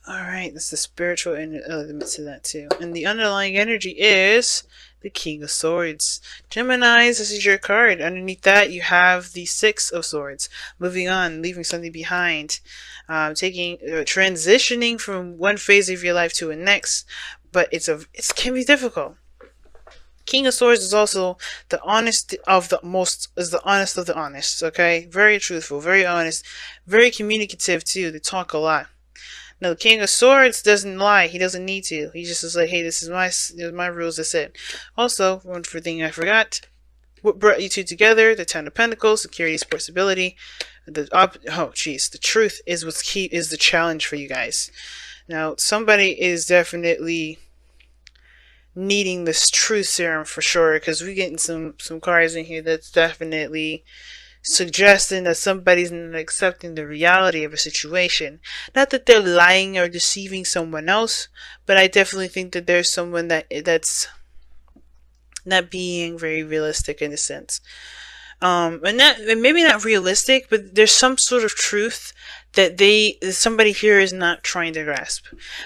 Alright, that's the spiritual element to that too. And the underlying energy is the King of Swords. Geminis, this is your card. Underneath that, you have the Six of Swords. Moving on, leaving something behind. Transitioning from one phase of your life to the next. But it can be difficult. King of Swords is also the honest of the most, is the honest of the honest, okay? Very truthful, very honest, very communicative too. They talk a lot. Now the King of Swords doesn't lie. He doesn't need to. He just is like, hey, this is my rules. That's it. Also, one thing I forgot. What brought you two together? The Ten of Pentacles, security, support, stability. The truth is what's key. Is the challenge for you guys. Now somebody is definitely needing this truth serum for sure, because we're getting some cards in here that's definitely suggesting that somebody's not accepting the reality of a situation. Not that they're lying or deceiving someone else, but I definitely think that there's someone that's not being very realistic in a sense. And maybe not realistic, but there's some sort of truth that somebody here is not trying to grasp.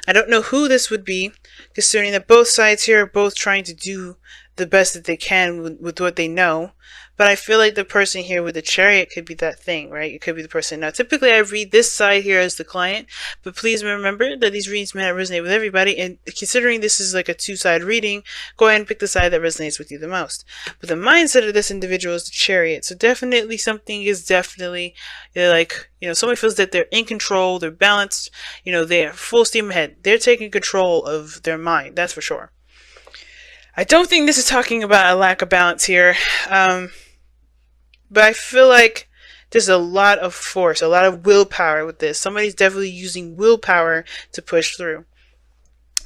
I don't know who this would be, considering that both sides here are both trying to do the best that they can with what they know. But I feel like the person here with the Chariot could be that thing, right? It could be the person. Now, typically I read this side here as the client, but please remember that these readings may not resonate with everybody. And considering this is like a two-side reading, go ahead and pick the side that resonates with you the most. But the mindset of this individual is the Chariot. So definitely something is definitely like, somebody feels that they're in control, they're balanced, they're full steam ahead. They're taking control of their mind, that's for sure. I don't think this is talking about a lack of balance here. But I feel like there's a lot of force, a lot of willpower with this. Somebody's definitely using willpower to push through.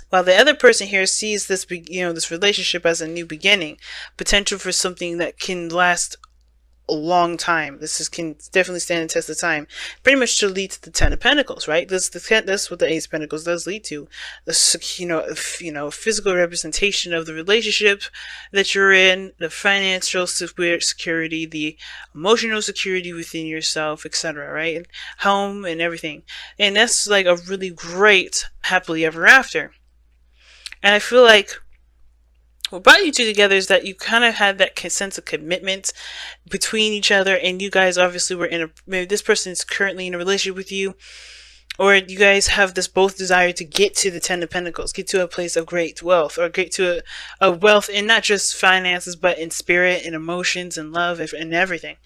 While the other person here sees this, this relationship as a new beginning, potential for something that can last a long time. Can definitely stand the test of time. Pretty much to lead to the Ten of Pentacles, right? That's what the Ace of Pentacles does lead to. Physical representation of the relationship that you're in, the financial security, the emotional security within yourself, etc. Right? And home and everything. And that's like a really great happily ever after. And I feel like what brought you two together is that you kind of had that sense of commitment between each other, and you guys obviously were maybe this person is currently in a relationship with you, or you guys have this both desire to get to the Ten of Pentacles, get to a place of great wealth, or get to a wealth in not just finances, but in spirit and emotions and love and everything.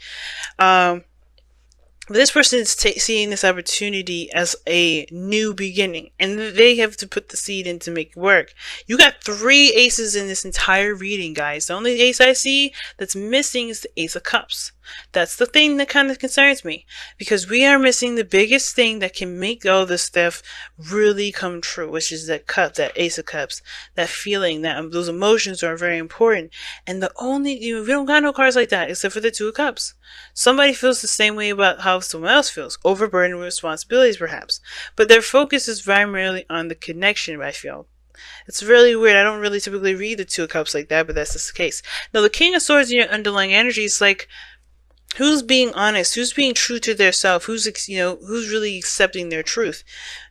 This person is seeing this opportunity as a new beginning, and they have to put the seed in to make it work. You got 3 aces in this entire reading, guys. The only ace I see that's missing is the Ace of Cups. That's the thing that kind of concerns me, because we are missing the biggest thing that can make all this stuff really come true, which is that cup, that Ace of Cups, that feeling, that those emotions are very important. And we don't got no cards like that except for the Two of Cups. Somebody feels the same way about how someone else feels, overburdened with responsibilities perhaps, but their focus is primarily on the connection. I feel it's really weird. I don't really typically read the Two of Cups like that, but that's just the case. Now the King of Swords in your underlying energy is like, who's being honest? Who's being true to their self? Who's really accepting their truth?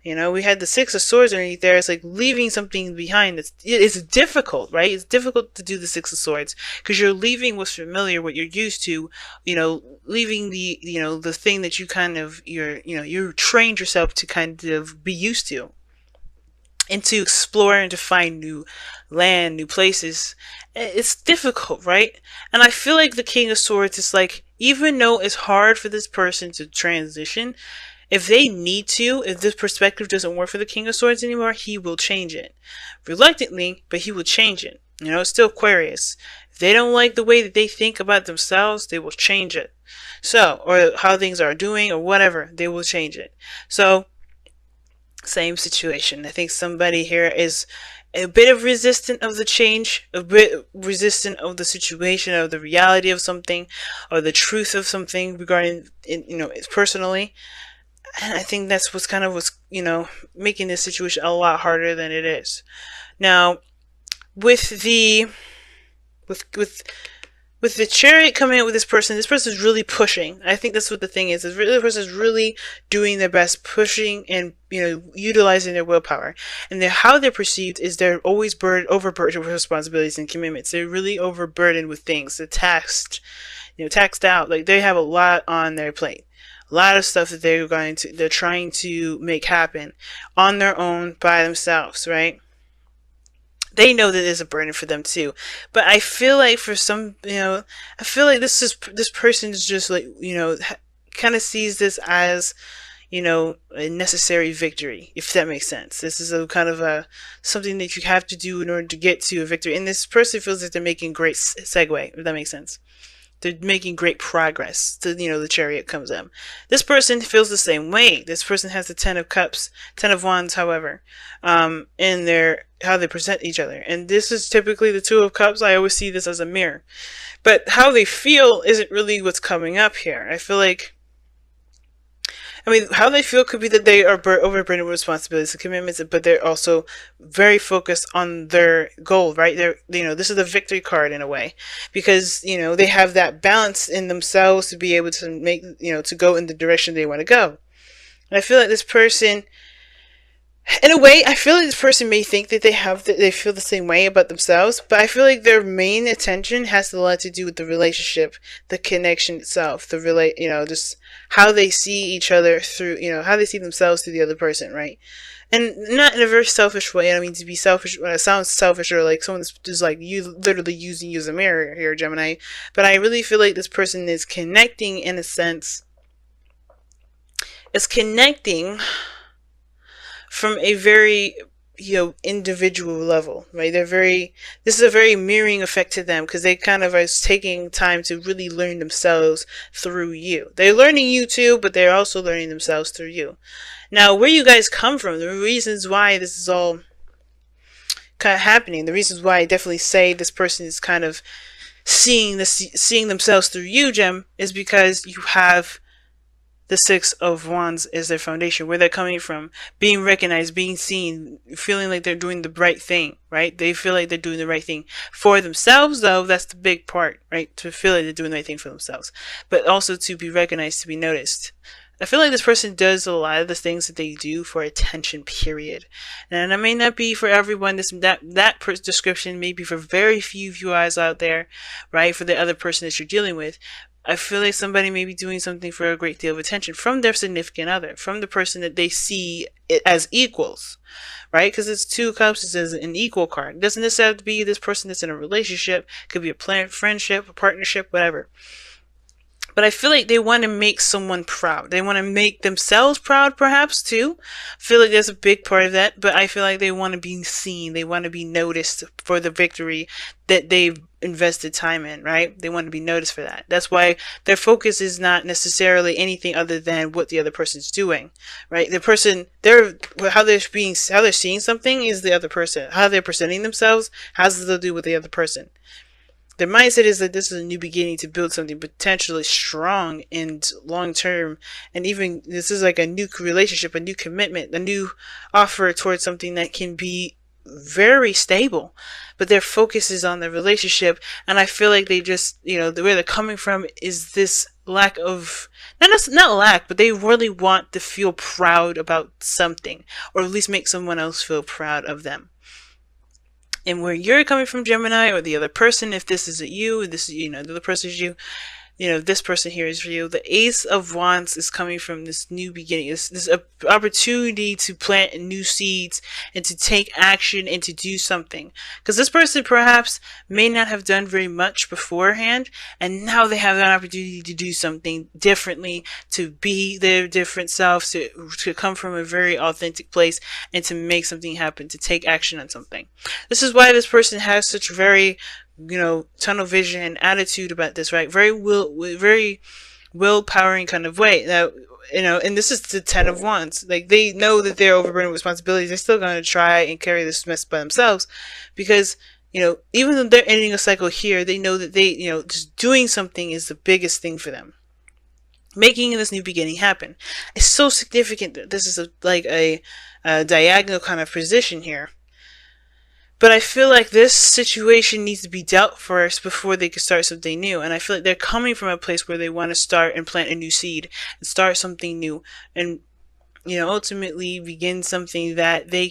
We had the Six of Swords underneath there. It's like leaving something behind. It's difficult, right? It's difficult to do the Six of Swords because you're leaving what's familiar, what you're used to. Leaving the thing that you kind of you trained yourself to kind of be used to, and to explore and to find new land, new places. It's difficult, right? And I feel like the King of Swords is like, even though it's hard for this person to transition, if they need to, if this perspective doesn't work for the King of Swords anymore, he will change it. Reluctantly, but he will change it. It's still Aquarius. If they don't like the way that they think about themselves, they will change it. Or how things are doing or whatever, they will change it. So, same situation. I think somebody here is a bit of resistant of the change, a bit resistant of the situation, of the reality of something, or the truth of something regarding, personally. And I think that's what's making this situation a lot harder than it is. Now, with with the Chariot coming out with this person is really pushing. I think that's what the thing is really, the person is really doing their best, pushing and, utilizing their willpower. And how they're perceived is they're always overburdened with responsibilities and commitments. They're really overburdened with things. They're taxed out. Like, they have a lot on their plate. A lot of stuff that they're trying to make happen on their own by themselves, right? They know that it's a burden for them too. But I feel like for some, I feel like this person is just like, kind of sees this as, a necessary victory, if that makes sense. This is a kind of something that you have to do in order to get to a victory. And this person feels like they're making great segue, if that makes sense. They're making great progress. The Chariot comes in. This person feels the same way. This person has the 10 of Cups, 10 of Wands, however, in how they present each other. And this is typically the 2 of Cups. I always see this as a mirror. But how they feel isn't really what's coming up here. I feel like, how they feel could be that they are overburdened with responsibilities and commitments, but they're also very focused on their goal, right? This is the victory card in a way, because, they have that balance in themselves to be able to make, to go in the direction they want to go. And I feel like this person, in a way, I feel like this person may think that they feel the same way about themselves, but I feel like their main attention has a lot to do with the relationship, the connection itself, just how they see each other through, how they see themselves through the other person, right? And not in a very selfish way. I don't mean to be selfish. It sounds selfish, or like someone that's just like you literally using you as a mirror here, Gemini. But I really feel like this person is connecting in a sense. It's connecting from a very, individual level, right? This is a very mirroring effect to them, because they kind of are taking time to really learn themselves through you. They're learning you too, but they're also learning themselves through you. Now, where you guys come from, the reasons why this is all kind of happening, the reasons why I definitely say this person is kind of seeing themselves through you, Gem, is because you have the 6 of Wands is their foundation, where they're coming from, being recognized, being seen, feeling like they're doing the right thing, right? They feel like they're doing the right thing for themselves, though. That's the big part, right? To feel like they're doing the right thing for themselves, but also to be recognized, to be noticed. I feel like this person does a lot of the things that they do for attention, period. And it may not be for everyone. That description may be for very few of you guys out there, right? For the other person that you're dealing with. I feel like somebody may be doing something for a great deal of attention from their significant other, from the person that they see it as equals, right? Because it's 2 cups, it says an equal card. It doesn't necessarily have to be this person that's in a relationship. It could be a planned friendship, a partnership, whatever. But I feel like they want to make someone proud. They want to make themselves proud, perhaps, too. I feel like there's a big part of that. But I feel like they want to be seen. They want to be noticed for the victory that they've invested time in, right? They want to be noticed for that. That's why their focus is not necessarily anything other than what the other person's doing, right? The person, how they're seeing something is the other person. How they're presenting themselves has to do with the other person. Their mindset is that this is a new beginning to build something potentially strong and long-term. And even this is like a new relationship, a new commitment, a new offer towards something that can be very stable. But their focus is on the relationship. And I feel like they just, where they're coming from is this lack of, not lack, but they really want to feel proud about something. Or at least make someone else feel proud of them. And where you're coming from, Gemini, or the other person, if this isn't you, the other person is you, this person here is for you. The Ace of Wands is coming from this new beginning. This opportunity to plant new seeds and to take action and to do something. Because this person perhaps may not have done very much beforehand, and now they have an opportunity to do something differently, to be their different selves, to come from a very authentic place and to make something happen, to take action on something. This is why this person has such very tunnel vision attitude about this, right? Very willpowering kind of way. Now, and this is the 10 of Wands. Like, they know that they're overburdened with responsibilities. They're still going to try and carry this mess by themselves, because, even though they're ending a cycle here, they know that they, just doing something is the biggest thing for them. Making this new beginning happen. It's so significant that this is like a diagonal kind of position here. But I feel like this situation needs to be dealt first before they can start something new. And I feel like they're coming from a place where they want to start and plant a new seed and start something new, and ultimately begin something that they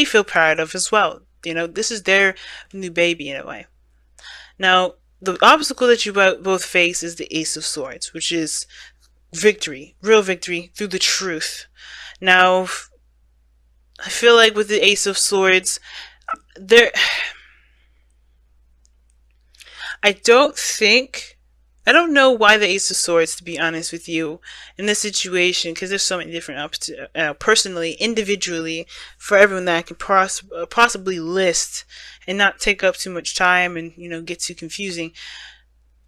feel proud of as well. This is their new baby in a way. Now, the obstacle that you both face is the Ace of Swords, which is victory, real victory through the truth. Now, I feel like with the Ace of Swords, there, I don't know why the Ace of Swords, to be honest with you, in this situation, because there's so many different personally, individually, for everyone that I can possibly list and not take up too much time and, get too confusing.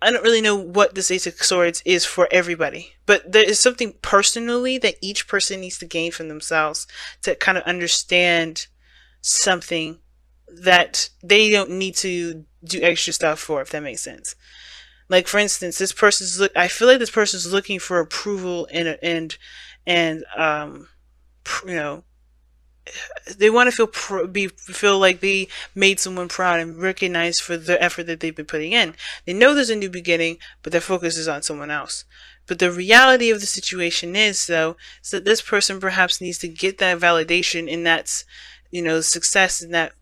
I don't really know what this Ace of Swords is for everybody, but there is something personally that each person needs to gain from themselves to kind of understand something that they don't need to do extra stuff for, if that makes sense. Like, for instance, I feel like this person's looking for approval and they want to feel like they made someone proud and recognized for the effort that they've been putting in. They know there's a new beginning, but their focus is on someone else. But the reality of the situation is, though, is that this person perhaps needs to get that validation, and that's, success, and that,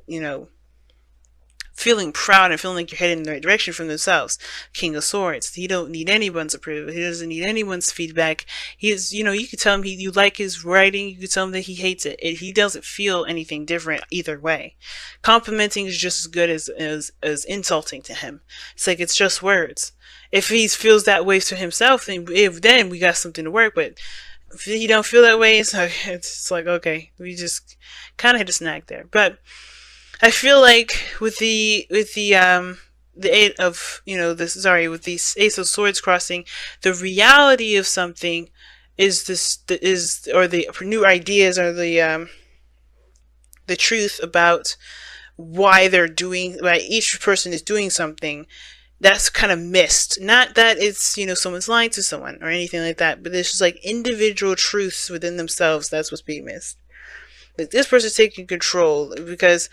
feeling proud and feeling like you're heading in the right direction from themselves. King of Swords. He don't need anyone's approval. He doesn't need anyone's feedback. He's, you can tell him you like his writing. You can tell him that he hates it. He doesn't feel anything different either way. Complimenting is just as good as insulting to him. It's like, it's just words. If he feels that way to himself, then we got something to work with. If he don't feel that way, it's like, okay, we just kind of hit a snag there. But I feel like with the Eight of, with the Ace of Swords crossing, the reality of something is the new ideas, or the truth about why each person is doing something, that's kind of missed. Not that it's, someone's lying to someone or anything like that, but it's just like individual truths within themselves. That's what's being missed. Like, this person's taking control because,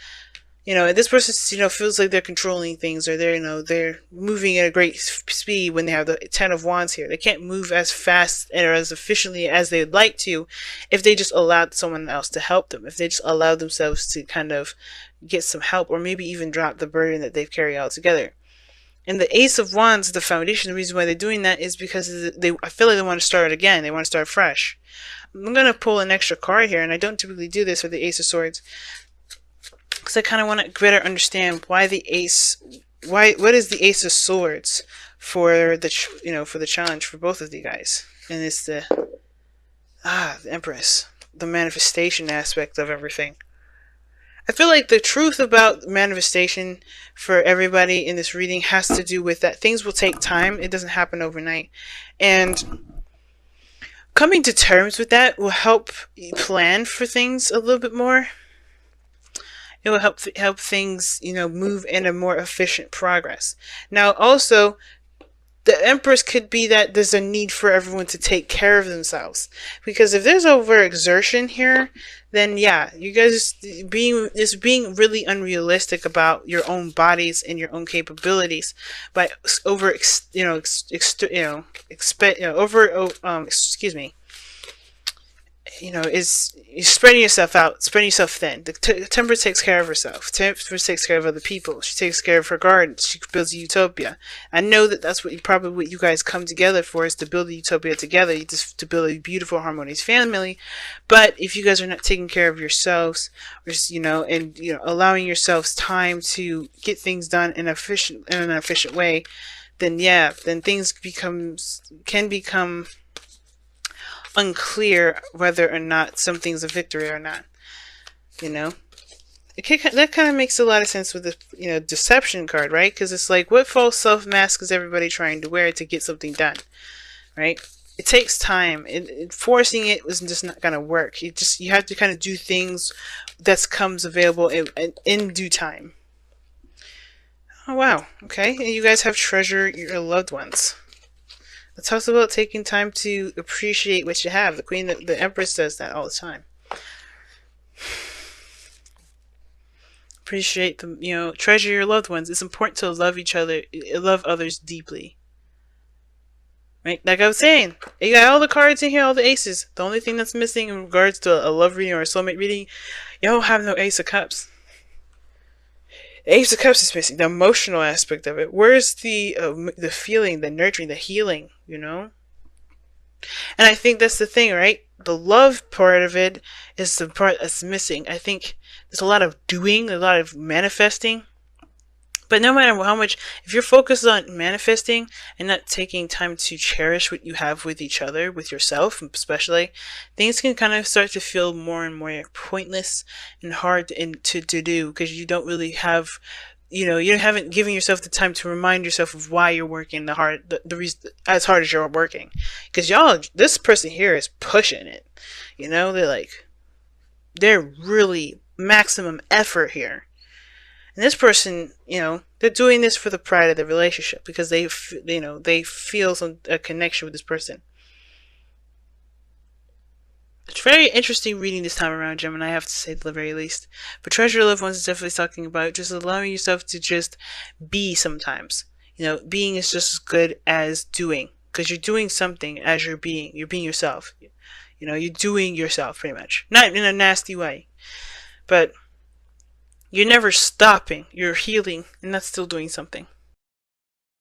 this person, feels like they're controlling things, or they're moving at a great speed when they have the Ten of Wands here. They can't move as fast or as efficiently as they'd like to if they just allowed someone else to help them, if they just allowed themselves to kind of get some help, or maybe even drop the burden that they've carried altogether. And the Ace of Wands, the foundation, the reason why they're doing that is because I feel like they want to start again. They want to start fresh. I'm going to pull an extra card here, and I don't typically do this with the Ace of Swords, because I kind of want to better understand why what is the Ace of Swords for the challenge for both of you guys. And it's the Empress, the manifestation aspect of everything. I feel like the truth about manifestation for everybody in this reading has to do with that things will take time. It doesn't happen overnight. And coming to terms with that will help plan for things a little bit more. It will help things, move in a more efficient progress. Now, also, the Empress could be that there's a need for everyone to take care of themselves. Because if there's overexertion here, then yeah, you guys being really unrealistic about your own bodies and your own capabilities by is spreading yourself out, spreading yourself thin. The Temperance takes care of herself. Temperance takes care of other people. She takes care of her garden. She builds a utopia. I know that that's what you guys come together for, is to build a utopia together, to build a beautiful, harmonious family. But if you guys are not taking care of yourselves, and allowing yourselves time to get things done in an efficient way, then things can become unclear whether or not something's a victory or not. That kind of makes a lot of sense with the deception card, right? Because it's like, what false self mask is everybody trying to wear to get something done, right? It takes time. Forcing it was just not gonna work. You have to kind of do things that comes available in due time. Oh wow, okay. And you guys have treasure your loved ones. It talks about taking time to appreciate what you have. The Empress does that all the time. Appreciate them, treasure your loved ones. It's important to love each other, love others deeply. Right? Like I was saying, you got all the cards in here, all the aces. The only thing that's missing in regards to a love reading or a soulmate reading, you don't have no Ace of Cups. The Ace of Cups is missing. The emotional aspect of it. Where's the feeling, the nurturing, the healing, And I think that's the thing, right? The love part of it is the part that's missing. I think there's a lot of doing, a lot of manifesting. But no matter how much, if you're focused on manifesting and not taking time to cherish what you have with each other, with yourself especially, things can kind of start to feel more and more pointless and hard to do, because you don't really have, you haven't given yourself the time to remind yourself of why you're working the reason as hard as you're working. Because this person here is pushing it. They're really maximum effort here. And this person, they're doing this for the pride of the relationship, because they feel a connection with this person. It's very interesting reading this time around, Gemini, I have to say, at the very least. But Treasure Your Loved Ones is definitely talking about just allowing yourself to just be sometimes. Being is just as good as doing, because you're doing something as you're being. You're being yourself. You're doing yourself, pretty much. Not in a nasty way, but you're never stopping. You're healing, and that's still doing something.